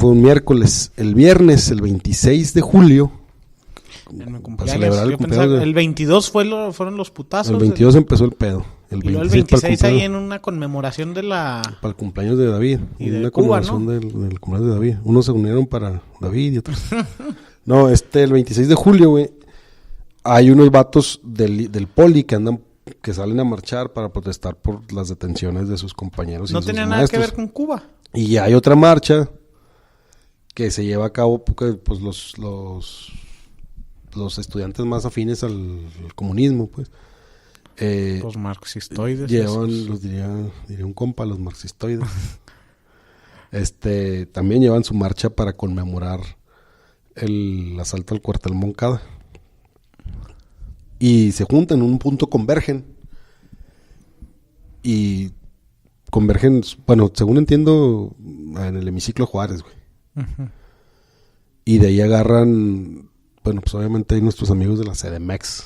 fue un miércoles. El viernes, el 26 de julio. En mi Para celebrar el cumpleaños. el 22 fueron los putazos. El 22 empezó el pedo. Y luego el 26 ahí en una conmemoración de la... Para el cumpleaños de David. Y de una Cuba, conmemoración ¿no? del cumpleaños de David. Unos se unieron para David y otros... No, el 26 de julio, güey, hay unos vatos del poli que salen a marchar para protestar por las detenciones de sus compañeros. No y sus tenía nada maestros. que ver con Cuba. Y hay otra marcha que se lleva a cabo porque pues los estudiantes más afines al comunismo, pues. Los marxistoides. Los diría un compa, los marxistoides. También llevan su marcha para conmemorar el asalto al cuartel Moncada. Y se juntan, en un punto convergen. Y convergen, bueno, según entiendo, en el hemiciclo Juárez, güey. Uh-huh. Y de ahí agarran, bueno, pues obviamente hay nuestros amigos de la CDMX.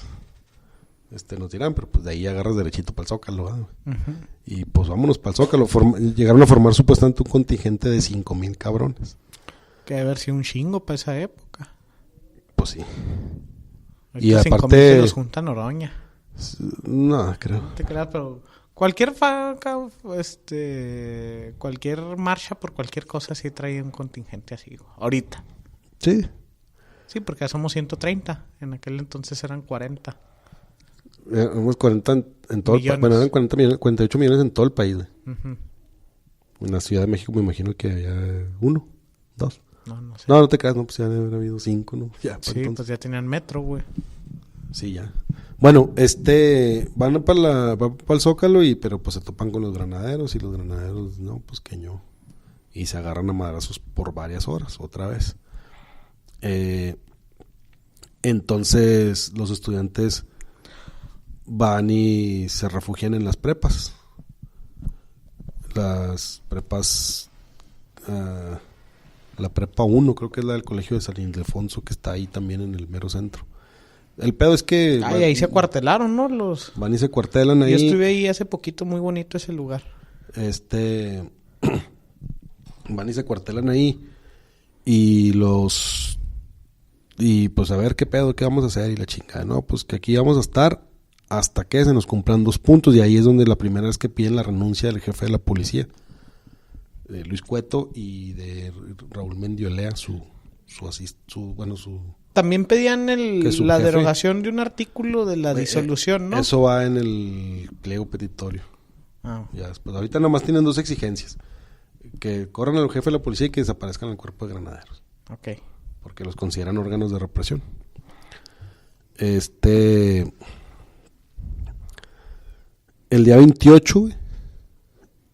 Nos dirán, pero pues de ahí agarras derechito para el Zócalo, ¿verdad? Uh-huh. Y pues vámonos para el Zócalo. Llegaron a formar supuestamente un contingente de 5,000 cabrones. Que debe haber sido un chingo para esa época. Pues sí. Ahorita Y 5,000 aparte... se los junta Noroña. No, creo. Te creas, pero cualquier cualquier marcha por cualquier cosa sí trae un contingente así. Ahorita. Sí. Sí, porque ya somos 130. En aquel entonces eran 40. Éramos 40 en todo el país. Bueno, eran 48 millones en todo el país, güey. Uh-huh. En la Ciudad de México me imagino que había 1, 2. No sé. No te creas, no, pues ya debe haber habido 5, ¿no? Ya, sí, pues ya tenían metro, güey. Sí, ya. Bueno, van para el Zócalo, pero pues se topan con los granaderos, y los granaderos, no, pues que no. Y se agarran a madrazos por varias horas, otra vez. Entonces, los estudiantes van y se refugian en las prepas. Las prepas... la prepa 1, creo que es la del colegio de San Ildefonso, que está ahí también en el mero centro. El pedo es que... ahí se acuartelaron, ¿no? Van y se cuartelan ahí. Yo estuve ahí hace poquito, muy bonito ese lugar. Van y se cuartelan ahí. Y pues a ver qué pedo, qué vamos a hacer y la chingada. No, pues que aquí vamos a estar hasta que se nos cumplan 2 puntos. Y ahí es donde la primera vez que piden la renuncia del jefe de la policía, de Luis Cueto, y de Raúl Mendiolea, su también pedían la jefe, derogación de un artículo de la disolución, ¿no? Eso va en el pliego petitorio. Ya después, ahorita nada más tienen 2 exigencias: que corran al jefe de la policía y que desaparezcan el cuerpo de granaderos. Okay. Porque los consideran órganos de represión. El día 28, güey.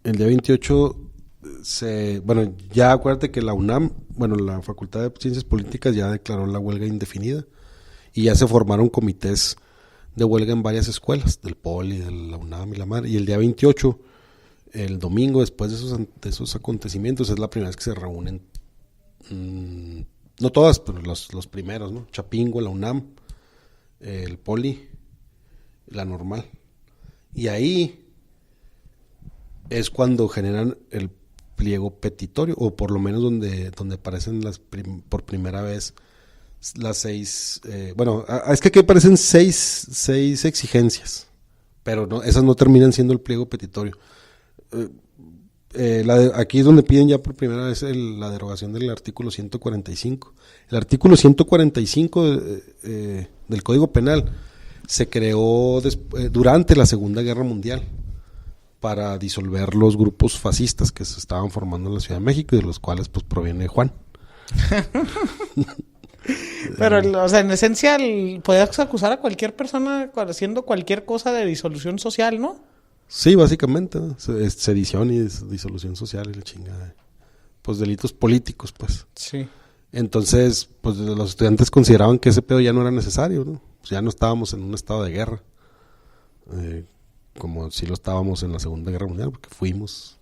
El día 28 ya acuérdate que la UNAM, la Facultad de Ciencias Políticas, ya declaró la huelga indefinida y ya se formaron comités de huelga en varias escuelas, del Poli, de la UNAM y la MAR. Y el día 28, el domingo, después de esos acontecimientos, es la primera vez que se reúnen, no todas, pero los primeros, ¿no? Chapingo, la UNAM, el Poli, la Normal. Y ahí es cuando generan el pliego petitorio, o por lo menos donde aparecen por primera vez las 6, es que aquí aparecen 6 exigencias, pero no, esas no terminan siendo el pliego petitorio. Aquí es donde piden ya por primera vez la derogación del artículo 145. El artículo 145 del Código Penal se creó durante la Segunda Guerra Mundial para disolver los grupos fascistas que se estaban formando en la Ciudad de México, y de los cuales pues proviene Juan. Pero, en esencia, podías acusar a cualquier persona haciendo cualquier cosa de disolución social, ¿no? Sí, básicamente, ¿no? Sedición y disolución social y la chingada. Pues delitos políticos, pues. Sí. Entonces, pues los estudiantes consideraban que ese pedo ya no era necesario, ¿no? Pues ya no estábamos en un estado de guerra. Como si lo estábamos en la Segunda Guerra Mundial, porque fuimos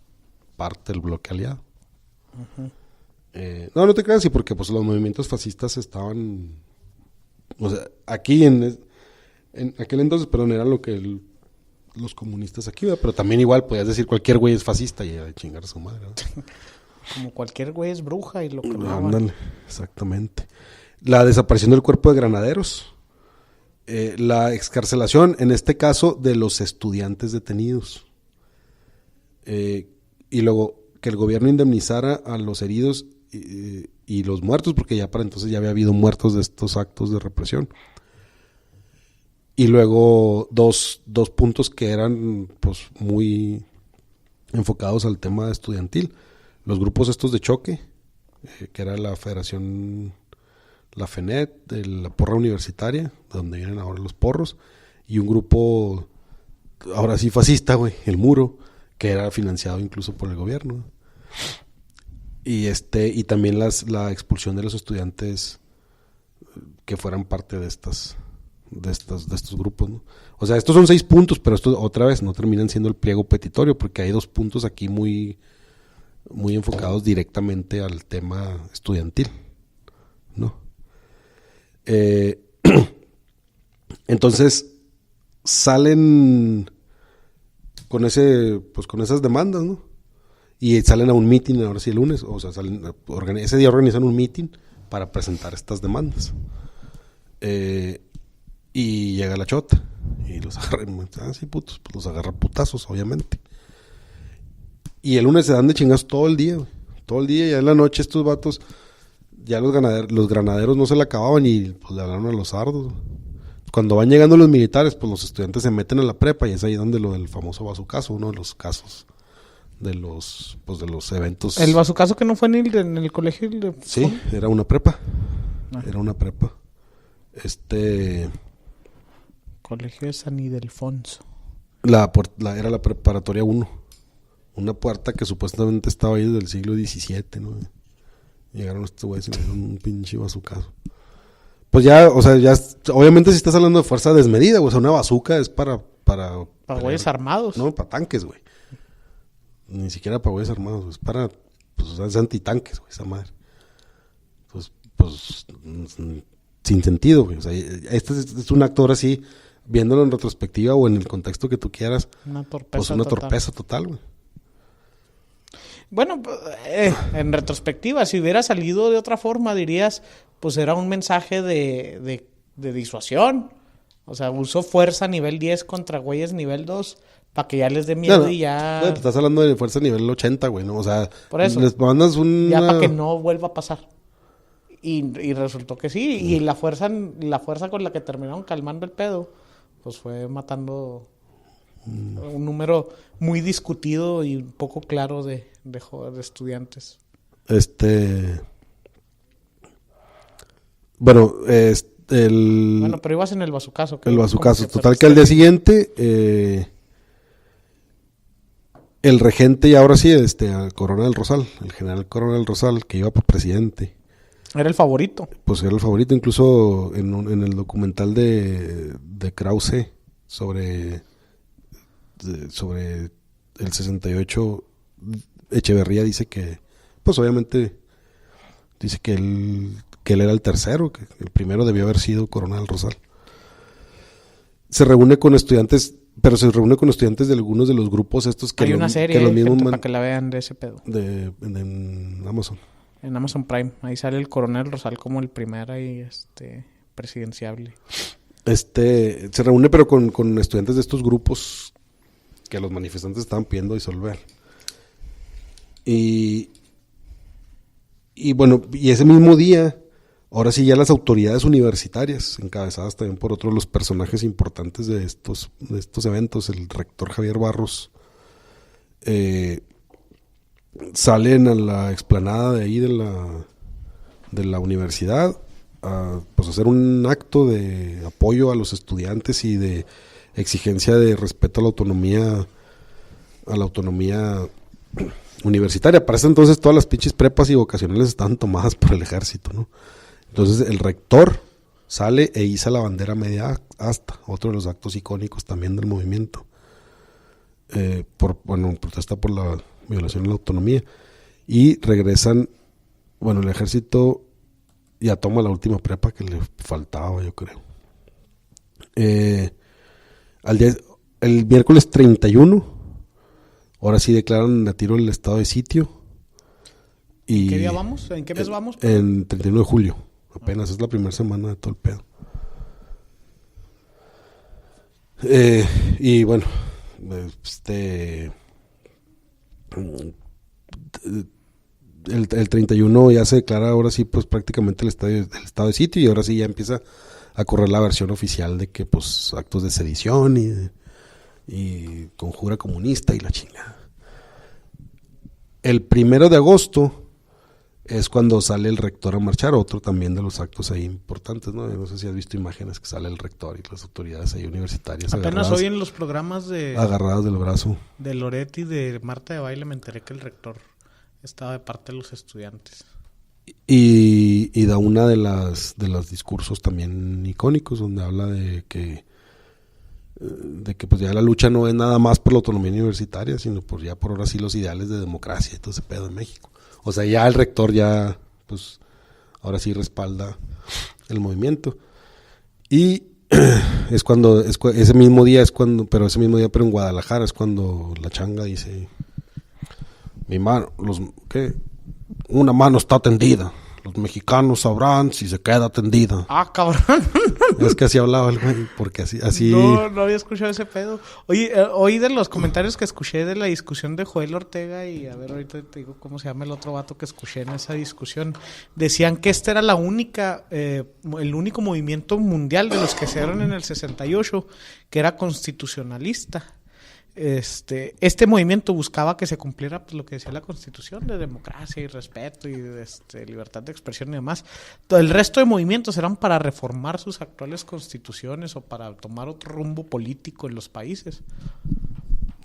parte del bloque aliado. Uh-huh. No te creas, sí, porque pues los movimientos fascistas estaban, o sea, aquí en aquel entonces, eran lo que los comunistas aquí, ¿verdad? Pero también igual podías decir cualquier güey es fascista y a chingar a su madre, ¿no? Como cualquier güey es bruja y lo quemaban. Ándale, exactamente. La desaparición del cuerpo de granaderos. La excarcelación, en este caso, de los estudiantes detenidos. Y luego que el gobierno indemnizara a los heridos y los muertos, porque ya para entonces ya había habido muertos de estos actos de represión. Y luego dos puntos que eran pues muy enfocados al tema estudiantil. Los grupos estos de choque, que era la Federación, la FENET, la porra universitaria, de donde vienen ahora los porros, y un grupo, ahora sí fascista, güey, el Muro, que era financiado incluso por el gobierno. Y también la expulsión de los estudiantes que fueran parte de estos grupos, ¿no? O sea, estos son 6 puntos, pero estos otra vez no terminan siendo el pliego petitorio, porque hay 2 puntos aquí muy, muy enfocados directamente al tema estudiantil, ¿no? Entonces salen con esas demandas, ¿no? Y salen a un meeting ahora sí el lunes, o sea, ese día organizan un meeting para presentar estas demandas. Y llega la chota y los agarra, sí, putos, pues los agarra putazos, obviamente. Y el lunes se dan de chingados todo el día, güey. Todo el día, ya en la noche estos vatos, ya los granaderos no se la acababan y pues le hablaron a los sardos, güey. Cuando van llegando los militares, pues los estudiantes se meten a la prepa y es ahí donde lo del famoso bazucazo, uno de los casos de los eventos. El bazucazo que no fue en el colegio. Sí, era una prepa. Era una prepa. Colegio de San Ildefonso. Era la preparatoria 1. Una puerta que supuestamente estaba ahí desde el siglo XVII, ¿no? Llegaron estos güeyes y me dieron un pinche bazucazo. Pues ya, o sea, ya, obviamente si estás hablando de fuerza desmedida, güey, o sea, una bazuca es para güeyes armados. No, para tanques, güey. Ni siquiera para güeyes armados, güey. Es para, pues, o sea, es antitanques, güey, esa madre. Pues, sin sentido, güey. O sea, este es un actor así, viéndolo en retrospectiva o en el contexto que tú quieras. Una torpeza pues una torpeza total, güey. Bueno, en retrospectiva, si hubiera salido de otra forma, dirías, pues era un mensaje de disuasión. O sea, usó fuerza nivel 10 contra güeyes nivel 2 para que ya les dé miedo y ya... Güey, pues estás hablando de fuerza nivel 80, güey, ¿no? O sea, por eso, les mandas ya para que no vuelva a pasar. Y resultó que sí. Y la fuerza con la que terminaron calmando el pedo, pues fue matando un número muy discutido y poco claro de estudiantes. Bueno, Bueno, pero ibas en el bazucazo. El bazucazo. Total que al día siguiente, el regente, y ahora sí, al Coronel Rosal, el general Coronel Rosal, que iba por presidente. Era el favorito. Pues era el favorito, incluso en el documental de Krause sobre el 68, Echeverría dice que, pues obviamente, dice que él era el tercero, que el primero debió haber sido Coronel Rosal. Se reúne con estudiantes, pero se reúne con estudiantes de algunos de los grupos estos que... Hay una serie, que los mismos para que la vean de ese pedo. En Amazon. En Amazon Prime. Ahí sale el Coronel Rosal como el primer ahí, presidenciable. Se reúne pero con estudiantes de estos grupos que los manifestantes estaban pidiendo disolver. Y bueno, y ese mismo día, ahora sí ya las autoridades universitarias, encabezadas también por otros de los personajes importantes de estos eventos, el rector Javier Barros, salen a la explanada de ahí de la universidad a pues hacer un acto de apoyo a los estudiantes y de exigencia de respeto a la autonomía universitaria. Para ese entonces todas las pinches prepas y vocacionales estaban tomadas por el ejército, ¿no? Entonces el rector sale e iza la bandera media asta, otro de los actos icónicos también del movimiento. Protesta por la violación de la autonomía. Y regresan, el ejército ya toma la última prepa que le faltaba, yo creo. El miércoles 31, ahora sí declaran a tiro el estado de sitio. Y ¿En qué día vamos? ¿En qué mes vamos? En 31 de julio. Apenas es la primera semana de todo el pedo. Y bueno, el 31 ya se declara ahora sí pues prácticamente el estado de sitio, y ahora sí ya empieza a correr la versión oficial de que pues actos de sedición y conjura comunista y la chingada. El 1 de agosto es cuando sale el rector a marchar, otro también de los actos ahí importantes, ¿no? No sé si has visto imágenes que sale el rector y las autoridades ahí universitarias Apenas hoy en los programas agarradas del brazo. De Loret y de Marta de Baile me enteré que el rector estaba de parte de los estudiantes. Y da una de los discursos también icónicos, donde habla de que pues ya la lucha no es nada más por la autonomía universitaria, sino por ya por ahora sí los ideales de democracia y todo ese pedo en México. O sea, ya el rector ya, pues, ahora sí respalda el movimiento. Y es cuando, ese mismo día, pero en Guadalajara es cuando la changa dice, mi mano, una mano está tendida. Los mexicanos sabrán si se queda tendida. Ah, cabrón. Es que así hablaba el güey, porque así... No había escuchado ese pedo. Oye, oí de los comentarios que escuché de la discusión de Joel Ortega y a ver, ahorita te digo cómo se llama el otro vato que escuché en esa discusión. Decían que esta era el único movimiento mundial de los que se dieron en el 68 que era constitucionalista. Este movimiento buscaba que se cumpliera pues, lo que decía la Constitución de democracia y respeto y libertad de expresión y demás. Todo el resto de movimientos eran para reformar sus actuales constituciones o para tomar otro rumbo político en los países.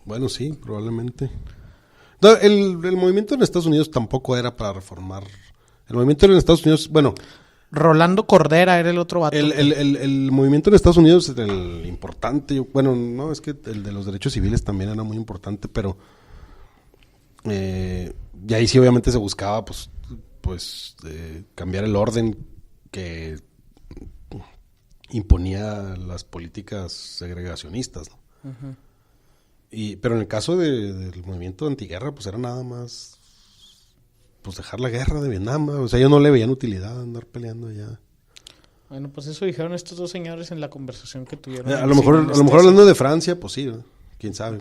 Bueno, sí, probablemente. No, el movimiento en Estados Unidos tampoco era para reformar. El movimiento en Estados Unidos, bueno... Rolando Cordera era el otro vato. El movimiento en Estados Unidos, el importante, bueno, no, es que el de los derechos civiles también era muy importante, pero y ahí sí obviamente se buscaba pues cambiar el orden que imponía las políticas segregacionistas, ¿no? Uh-huh. Pero en el caso del movimiento antiguerra, pues era nada más pues dejar la guerra de Vietnam, o sea, ellos no le veían utilidad a andar peleando allá. Bueno, pues eso dijeron estos dos señores en la conversación que tuvieron. A lo mejor hablando de Francia, pues sí, ¿no? Quién sabe,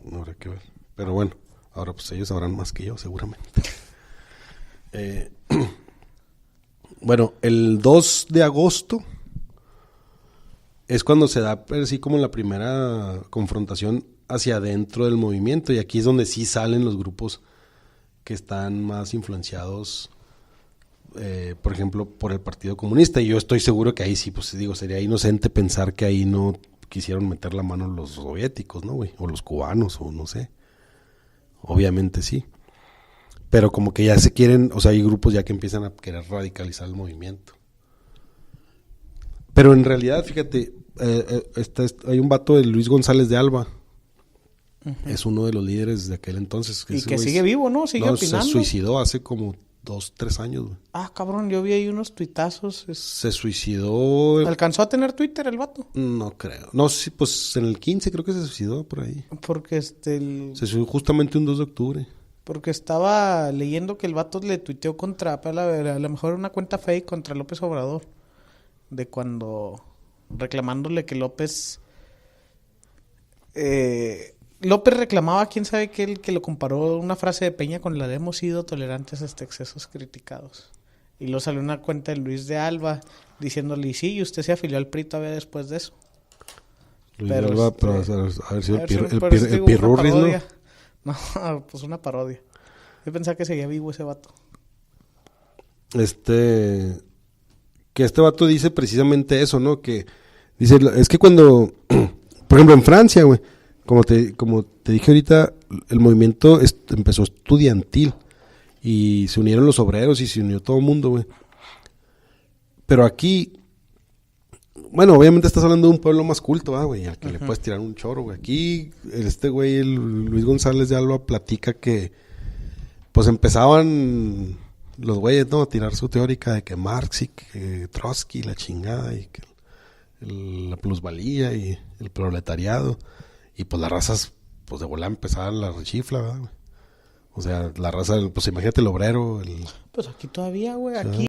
no habrá que ver. Pero bueno, ahora pues ellos sabrán más que yo, seguramente. Bueno, el 2 de agosto es cuando se da así como la primera confrontación hacia adentro del movimiento, y aquí es donde sí salen los grupos que están más influenciados, por ejemplo, por el Partido Comunista. Y yo estoy seguro que ahí sí, pues digo, sería inocente pensar que ahí no quisieron meter la mano los soviéticos, ¿no, güey? O los cubanos, o no sé. Obviamente sí. Pero como que ya se quieren, o sea, hay grupos ya que empiezan a querer radicalizar el movimiento. Pero en realidad, fíjate, hay un vato de Luis González de Alba. Uh-huh. Es uno de los líderes de aquel entonces. Y que sigue vivo, ¿no? Sigue opinando. Se suicidó hace como 2-3 años, güey. Ah, cabrón, yo vi ahí unos tuitazos. Se suicidó... ¿Alcanzó a tener Twitter el vato? No creo. No, sí, pues en el 15 creo que se suicidó por ahí. Porque Se suicidó justamente un 2 de octubre. Porque estaba leyendo que el vato le tuiteó contra... A lo mejor una cuenta fake contra López Obrador. De cuando... reclamándole que López... López reclamaba, quién sabe qué, el que lo comparó una frase de Peña con la de hemos sido tolerantes hasta excesos criticados. Y luego salió una cuenta de Luis de Alba diciéndole, y sí, y usted se afilió al PRI todavía después de eso. Luis de Alba, pero a ver si el Pirurris, ¿no? No, pues una parodia. Yo pensaba que seguía vivo ese vato. Que este vato dice precisamente eso, ¿no? Que dice, es que cuando, por ejemplo, en Francia, güey, como te dije ahorita, el movimiento empezó estudiantil y se unieron los obreros y se unió todo el mundo, güey. Pero aquí, bueno, obviamente estás hablando de un pueblo más culto, güey, al que le puedes tirar un choro, güey. Aquí, güey, el Luis González de Alba platica que, pues empezaban los güeyes, ¿no? A tirar su teórica de que Marx y que Trotsky, la chingada, y que la plusvalía y el proletariado. Y pues las razas, pues de volada empezaban la rechifla, ¿verdad, güey? O sea, la raza, pues imagínate el obrero, el... Pues aquí todavía, güey. Aquí